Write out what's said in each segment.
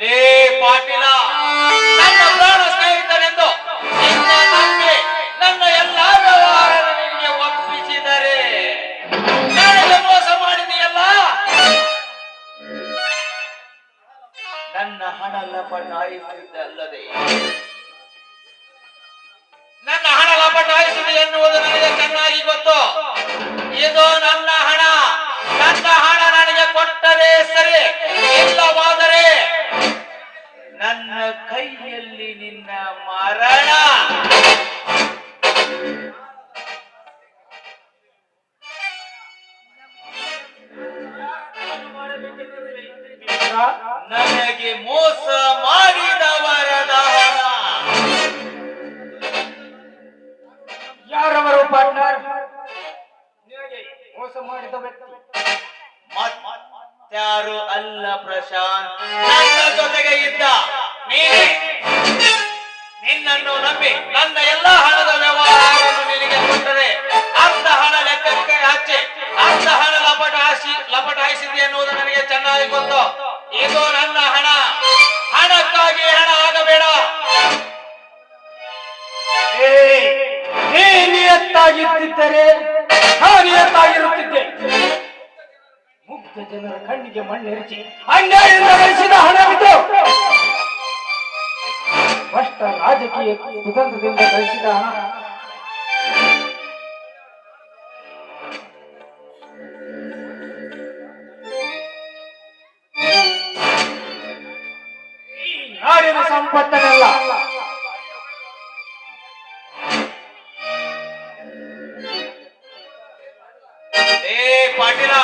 ಲೇ ಪಾಟೀಲ, ನನ್ನ ಪ್ರಾಣ ಸ್ನೇಹಿತನೆಂದು ನಿನ್ನ ನಂಬಿ ನನ್ನ ಎಲ್ಲಾ ವ್ಯವಹಾರ ನಿನಗೆ ಒಪ್ಪಿಸಿದರೆ ನನಗೆ ಮೋಸ ಮಾಡಿದೆಯಲ್ಲ. ನನ್ನ ಹಣ ಲಪಟಾಯಿಸಿದ್ದಲ್ಲದೆ ನನ್ನ ಹಣ ಲಪಟಾಯಿಸಿದೆ ಎನ್ನುವುದು ನನಗೆ ಚೆನ್ನಾಗಿ ಗೊತ್ತು. ಇದು ನನ್ನ ಹಣ. ನನ್ನ ಹಣ ನನಗೆ ಕೊಟ್ಟರೆ ಸರಿ, ಇಲ್ಲವಾದರೆ ನನ್ನ ಕೈಯಲ್ಲಿ ನಿನ್ನ ಮರಣ. ನನಗೆ ಮೋಸ ಮಾಡಿದವರ ದಹನ. ಯಾರವರು ಪಾರ್ಟ್ನರ್? ಮೋಸ ಮಾಡಿದ ವ್ಯಕ್ತಿ ಮತ್ಯಾರು ಅಲ್ಲ ಪ್ರಶಾಂತ್, ನನ್ನ ಜೊತೆಗೆ ಇದ್ದ ನೀನೇ. ನಿನ್ನನ್ನು ನಂಬಿ ನನ್ನ ಎಲ್ಲಾ ಹಣದ ವ್ಯವಹಾರವನ್ನು ನಿನಗೆ ಕೊಟ್ಟರೆ ಅರ್ಧ ಹಣ ಲೆಕ್ಕಕ್ಕೆ ಹಚ್ಚಿ ಅರ್ಧ ಹಣ ಲಪಟಾಯಿಸಿದೆ ಎನ್ನುವುದು ನನಗೆ ಚೆನ್ನಾಗಿ ಗೊತ್ತು. ಇದು ನನ್ನ ಹಣ. ಹಣಕ್ಕಾಗಿ ಹಣ ಆಗಬೇಡ. ನೀ ನಿಯತ್ತಾಗಿದ್ದರೆ ನಿಯತ್ತಾಗಿರುತ್ತಿದ್ದೆ. ಮುಗ್ಧ ಜನರ ಕಣ್ಣಿಗೆ ಮಣ್ಣೆರಚಿ ಅನ್ಯಾಯದಿಂದ ಗಳಿಸಿದ ಹಣವಿದು. ಭ್ರಷ್ಟ ರಾಜಕೀಯ ಕುತಂತ್ರದಿಂದ ಗಳಿಸಿದ ಹಣ. ನಾಡಿನ ಸಂಪತ್ತನೆಲ್ಲ ಪಾಟೀಲ,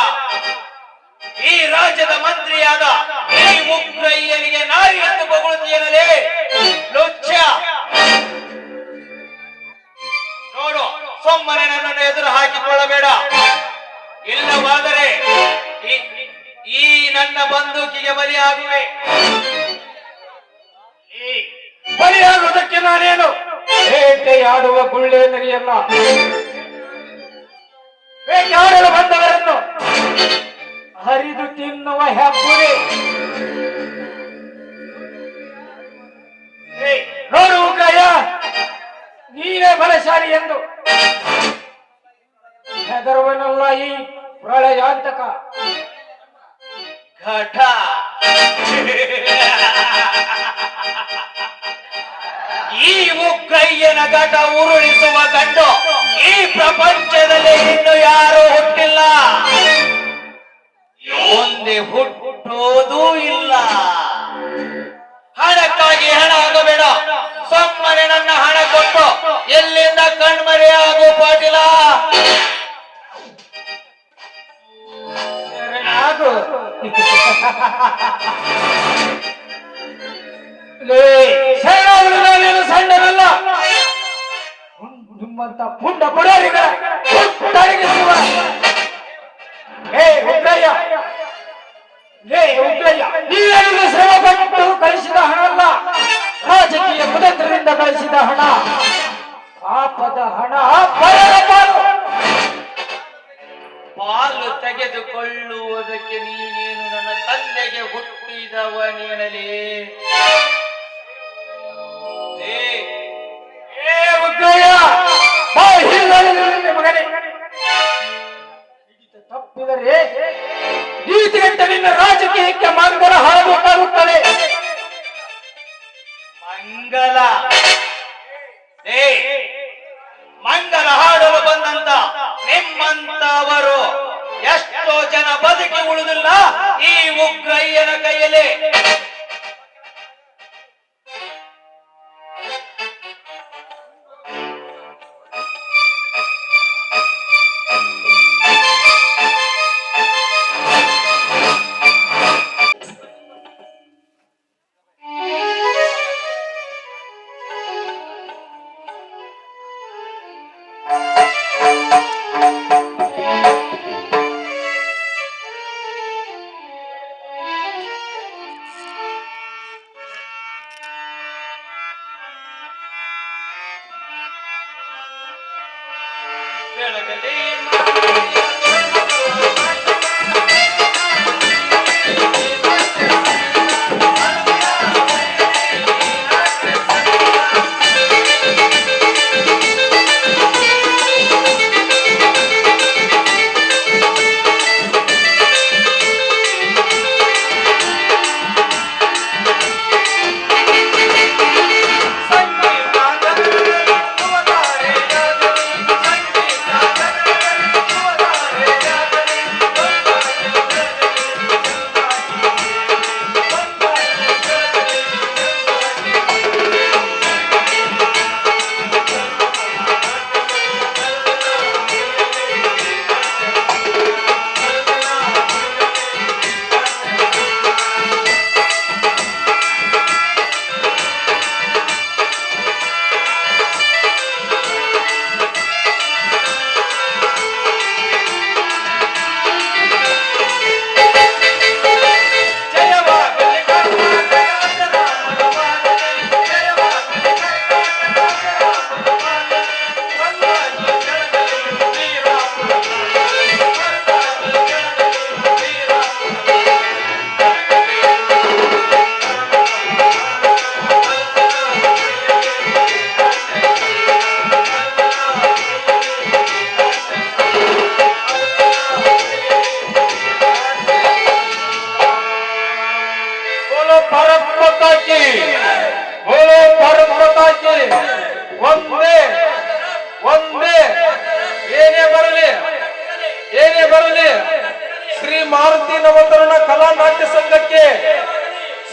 ಈ ರಾಜ್ಯದ ಮಂತ್ರಿಯಾದ ಈ ಮುಗ್ರಯ್ಯನಿಗೆ ನಾಯಿ ಎಂದು ಬೊಗಳುತ್ತೀಯನಲೇ ಲುಚ್ಚ. ನೋಡು, ಸೊಮ್ಮನೆ ನನ್ನನ್ನು ಎದುರು ಹಾಕಿಕೊಳ್ಳಬೇಡ. ಇಲ್ಲವಾದರೆ ಈ ನನ್ನ ಬಂದೂಕಿಗೆ ಬಲಿಯಾಗುವೆ. ಬಲಿಯಾಗುವುದಕ್ಕೆ ನಾನೇನು ಬೇಟೆಯಾಡುವ ಗುಳ್ಳೆನರಿಯಲ್ಲ. ಬೇಟೆಯಾಡಲು ಬಂದವರನ್ನು ಹರಿದು ತಿನ್ನುವ ಹೆಬ್ಬುರಿ. ನೋಡು ಉಗ್ರಯ್ಯ, ನೀನೇ ಬಲಶಾಲಿ ಎಂದು ಹೆದರುವನಲ್ಲ ಈ ಪ್ರಳಯಾಂತಕ. ಘಟ ಈ ಉಗ್ರಯ್ಯನ ಘಟ ಉರುಳಿಸುವ ಗಂಡು ಈ ಪ್ರಪಂಚದಲ್ಲಿ ಇನ್ನು ಯಾರು ಹುಟ್ಟಿಲ್ಲ, ಮುಂದೆ ಹುಟ್ಟೋದೂ ಇಲ್ಲ. ಹಣಕ್ಕಾಗಿ ಹಣ ಆಗಬೇಡ. ಸೊಮ್ಮನೆ ನನ್ನ ಹಣ ಕೊಟ್ಟು ಎಲ್ಲಿಂದ ಕಣ್ಮರೆಯಾಗು ಪಾಟೀಲ. ನಾನೇನು ಸಣ್ಣನಲ್ಲ. ನಿಮ್ಮಂತ ಪುಂಡ ಬಡವರಿಗಳ ಹುಟ್ಟಡಗಿಸುವ ಉಗ್ರಯ್ಯ, ನೀವೇನು ಶ್ರಮ ಪಟ್ಟು ಗಳಿಸಿದ ಹಣ ಅಲ್ಲ, ರಾಜಕೀಯ ಕುತಂತ್ರದಿಂದ ಗಳಿಸಿದ ಹಣ. ಪಾಪದ ಹಣ, ಪರರ ಪಾಲು. ಪಾಲು ತೆಗೆದುಕೊಳ್ಳುವುದಕ್ಕೆ ನೀನೇನು ನನ್ನ ತಂದೆಗೆ ಹುಟ್ಟಿದವನೇನಲೇ? ಉಗ್ರಯ್ಯ, ಮಗನೇ, ತಪ್ಪಿದರೆ ನೀತಿಗಂಟ ನಿನ್ನ ರಾಜಕೀಯಕ್ಕೆ ಮಂಗಲ ಹಾಡುತ್ತಾಗುತ್ತದೆ. ಮಂಗಲ ಮಂಗಲ ಹಾಡಲು ಬಂದಂತ ನಿಮ್ಮಂತವರು ಎಷ್ಟೋ ಜನ ಬದುಕಿ ಉಳಿದಿಲ್ಲ ಈ ಉಗ್ರಯ್ಯನ ಕೈಯಲ್ಲಿ. ಬೆಳಗಲಿ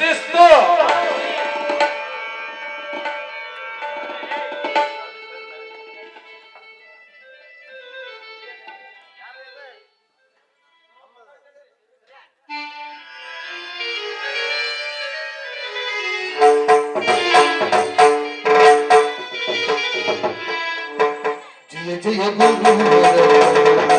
ಶಿಸ್ತು. ಜಯ ಜಯ ಗುರು